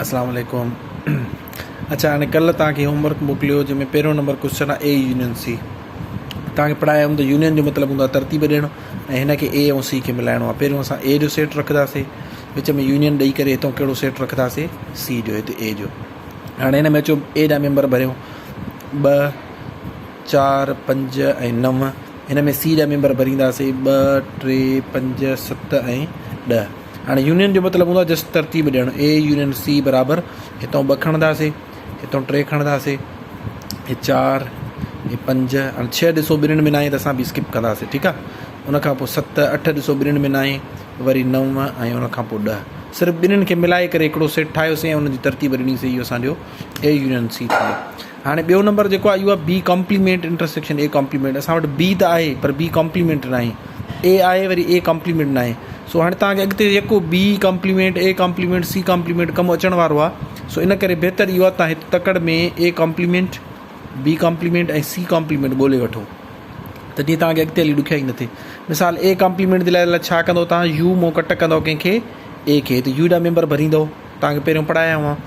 अस्सलाम वालेकुम। अच्छा हाणे कल्ह तव्हांखे होमवर्क मोकिलियो जंहिंमें पहिरियों नंबर क्वेश्चन आहे ए यूनियन सी। तव्हांखे पढ़ाया हूंदो यूनियन जो मतिलबु हूंदो आहे तरतीब ॾियणु ऐं हिन खे ए ऐं सी खे मिलाइणो आहे। पहिरियों असां ए जो सेट रखंदासीं, विच में यूनियन ॾेई करे हितां कहिड़ो सेट रखंदासीं सी जो, हिते ए जो। हाणे हिन में अचो ए जा मेंबर भरियो 2, 4, 5 ऐं 9। हिन में सी जा मेंबर भरींदासीं 2, 3, 5, 7 ऐं 10। हाणे यूनियन जो मतिलबु हूंदो आहे जस्ट तरतीब ॾियणु, ए यूनियन सी बराबरि हितां 2 खणंदासीं, हितां 3 खणंदासीं, हे 4, हे 5। हाणे 6 ॾिसो ॿिन्हिनि में न आहे त असां बि स्किप कंदासीं, ठीकु आहे। उनखां पोइ 7, 8 ॾिसो ॿिन्हिनि में न आहे, वरी 9 ऐं उनखां पोइ 10। सिर्फ़ु ॿिन्हिनि खे मिलाए करे हिकिड़ो सेट ठाहियोसीं ऐं उनजी तरतीब ॾिनीसीं। इहो असांजो ए यूनियन सी थी वियो। हाणे ॿियो नंबर जेको आहे इहो आहे B complement intersection A complement. असां वटि बी त आहे पर बी कॉम्प्लीमेंट न आहे, ए आहे वरी ए कॉम्प्लीमेंट न आहे। सो हाणे तव्हांखे अॻिते जेको B complement A complement C complement कमु अचण वारो आहे, सो इन करे बहितर इहो आहे तव्हां हिते तकड़ में ए कॉम्प्लीमेंट, बी कॉम्प्लीमेंट ऐं सी कॉम्प्लीमेंट ॻोल्हे वठो, त जीअं तव्हांखे अॻिते हली ॾुखियाई न थिए। मिसाल ए कॉम्प्लीमेंट जे लाइ छा कंदो तव्हां, यू मो कट कंदव कंहिंखे ए खे, त यू जा मेंबर भरींदव। तव्हांखे पहिरियों पढ़ाया हुआ,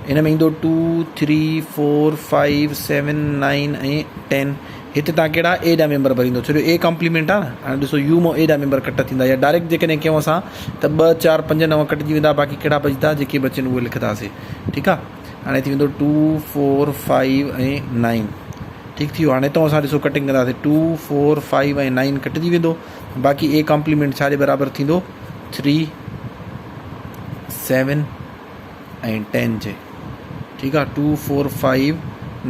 हिन में ईंदो 2, 3, 4, 5, 7, 9 ऐं 10। हिते तव्हां कहिड़ा ए जा मेंबर भरींदो, छो जो ए कॉम्प्लीमेंट आहे न। हाणे ॾिसो यू मो ए जा मेंबर कट थींदा, या डायरेक्ट जेकॾहिं कयूं असां त 2, 4, 5, 9 कटिजी वेंदा, बाक़ी कहिड़ा बचंदा जेके बचनि उहे लिखंदासीं, ठीकु आहे। हाणे थी वेंदो 2, 4, 5 ऐं 9, ठीकु थी वियो। हाणे हितां असां ॾिसो कटिंग कंदासीं 2, 4, 5 ऐं 9 कटिजी वेंदो, बाक़ी ए कॉम्प्लीमेंट छाजे बराबरि थींदो 3, 7 ऐं 10 जे, ठीकु आहे। 2, 4, 5,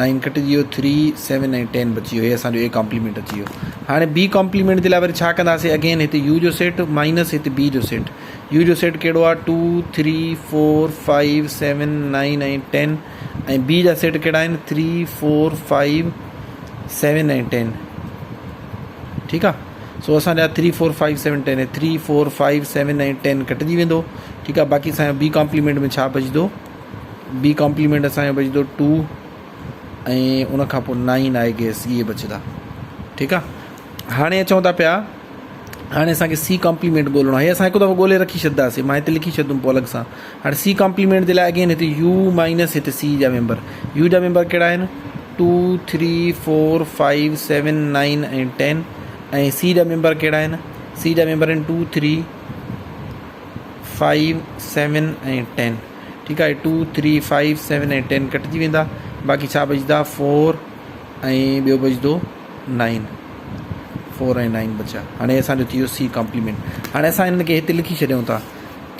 9 कटिजी वियो, 3, 7 ऐं 10 बची वियो। हे असांजो ए कॉम्प्लीमेंट अची वियो। हाणे बी कॉम्प्लीमेंट जे लाइ वरी छा कंदासीं, अगेन हिते यू जो सेट माइनस हिते बी जो सेट। यू जो सेट कहिड़ो आहे 2, 3, 4, 5, 7, 9 ऐं 10, ऐं बी जा सेट कहिड़ा आहिनि 3, 4, 5, 7 ऐं 10, ठीकु आहे। सो असांजा 3, 4, 5, 7, 10 ऐं 3, 4, 5, 7 ऐं 10 कटिजी वेंदो, ठीकु आहे। बाक़ी असांजो बी कॉम्प्लीमेंट में छा बचंदो, बी कॉम्प्लीमेंट असांजो बचंदो 2 ऐं उनखां पोइ 9 आहे गेस, इहे बचंदा, ठीकु आहे। हाणे चऊं था पिया हाणे असांखे सी कॉम्प्लीमेंट ॻोल्हणो आहे। हे असां हिकु दफ़ो ॻोल्हे रखी छॾंदासीं, मां हिते लिखी छॾंदुमि पोइ अलॻि सां। हाणे सी कॉम्प्लीमेंट जे लाइ अगेन हिते यू माइनस हिते सी जा मेंबर। यू जा मेंबर कहिड़ा आहिनि 2, 3, 4, 5, 7, 9 ऐं 10, ऐं सी जा मेंबर कहिड़ा आहिनि, सी जा मेंबर आहिनि 2, 3, 5, 7 ऐं 10, ठीकु आहे। 2, 3, 5, 7 ऐं 10 कटिजी वेंदा, बाक़ी छा बचंदा 4 ऐं ॿियो बचंदो 9, 4 ऐं 9 बचा। हाणे असांजो थी वियो सी कॉम्प्लीमेंट। हाणे असां हिन खे हिते लिखी छॾियूं था,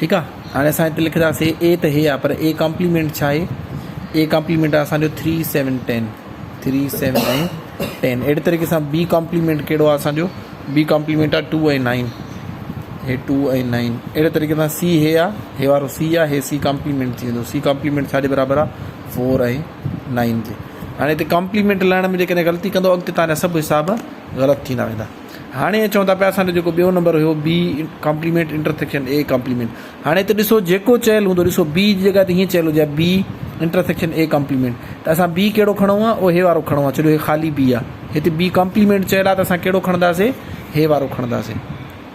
ठीकु आहे। हाणे असां हिते लिखंदासीं ए त हे आहे, पर ए कॉम्प्लीमेंट छा आहे, ए कॉम्प्लीमेंट आहे असांजो 3, 7, 10, 3, 7 ऐं 10। अहिड़े तरीक़े सां बी कॉम्प्लीमेंट कहिड़ो आहे असांजो, बी कॉम्प्लीमेंट आहे 2 ऐं 9, हे 2 ऐं 9। अहिड़े तरीक़े सां सी हे आहे, हे वारो सी आहे, हे सी कॉम्प्लीमेंट थी वेंदो। सी कॉम्प्लीमेंट छाजे बराबरि आहे 4 ऐं 9 जे। हाणे हिते कॉम्प्लीमेंट लहण में जेकॾहिं ग़लती कंदो अॻिते तव्हांजा सभु हिसाब ग़लति थींदा वेंदा। हाणे चऊं था पिया असांजो जेको ॿियो नंबर हुयो B complement intersection A complement. हाणे हिते ॾिसो जेको चयल हूंदो, ॾिसो बी जी जॻह ते हीअं चयल हुजे बी इंटरसेक्शन ए कॉम्प्लीमेंट, त असां बी कहिड़ो खणूं आहे, उहो हे वारो खणूं आहे, छो जो हे ख़ाली बी आहे। हिते बी कॉम्प्लीमेंट चयल आहे त असां कहिड़ो खणंदासीं, हे वारो खणंदासीं,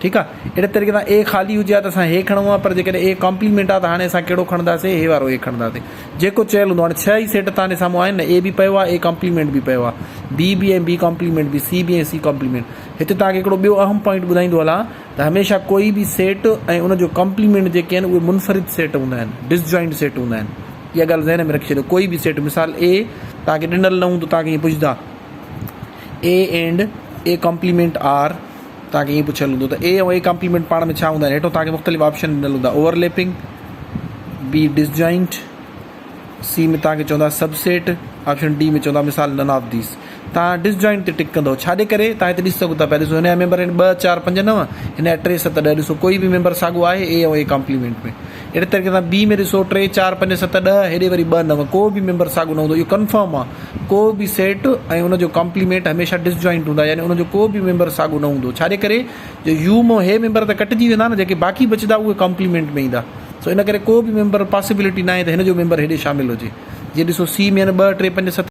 ठीकु आहे। अहिड़े तरीक़े सां ए ख़ाली हुजे आहे त असां हे खणूं आहे, पर जेकॾहिं ए कॉम्प्लीमेंट आहे त हाणे असां कहिड़ो खणंदासीं, हे वारो ए खणंदासीं, जेको चयल हूंदो। हाणे 6 ई सेट तव्हांजे साम्हूं आहिनि न, ए बि पियो आहे, ए कॉम्प्लीमेंट बि पियो आहे, बी बि ऐं बी कॉम्प्लीमेंट बि, सी बि ऐं सी कॉम्प्लीमेंट। हिते तव्हांखे हिकिड़ो ॿियो अहम पॉइंट ॿुधाईंदो हलां त हमेशह कोई बि सेट ऐं उनजो कॉम्प्लीमेंट जेके आहिनि उहे मुनफ़रिद सेट हूंदा आहिनि, डिसजॉइंट सेट हूंदा आहिनि। इहा ॻाल्हि ज़हन में रखी छॾियो। कोई बि सेट, मिसाल ए तव्हांखे ॾिनल न हूंदो, तव्हांखे ईअं पुछंदा ए एंड ए कॉम्प्लीमेंट आर, तव्हांखे ईअं पुछियल हूंदो त ए ऐं ए कॉम्प्लीमेंट पाण में छा हूंदा आहिनि। हेठो तव्हांखे मुख़्तलिफ़ ऑप्शन ॾिनल हूंदा, ओवरलैपिंग, बी डिसजॉइंट, सी में तव्हांखे चवंदा सबसेट, ऑप्शन डी में चवंदा मिसाल नन ऑफ दीस। तव्हां डिसजॉइंट ते टिक कंदव, छाजे करे तव्हां हिते ॾिसी सघो था पिया। ॾिसो हिन जा मेंबर आहिनि 2, 4, 5, 9, हिन जा 3, 7, 10। ॾिसो कोई बि मेंबर साॻियो आहे ए ऐं ए कॉम्प्लीमेंट में। अहिड़े तरीक़े सां बी में ॾिसो 3, 4, 5, 7, 10, हेॾे वरी 2, 9, को बि मेंबर साॻियो न हूंदो। इहो कन्फर्म आहे, को बि सेट ऐं उनजो कॉम्प्लीमेंट हमेशह डिसजॉइंट हूंदा, यानी उनजो को बि मेंबर साॻियो न हूंदो। छाजे करे, जो यू मो हे मेंबर त कटिजी वेंदा न, जेके बाक़ी बचंदा उहे कॉम्प्लीमेंट में ईंदा। सो इन करे को बि मेंबर पॉसिबिलिटी न आहे त हिन जो मेंबर हेॾे शामिलु हुजे। जीअं ॾिसो सी में 2, 3, 5, 7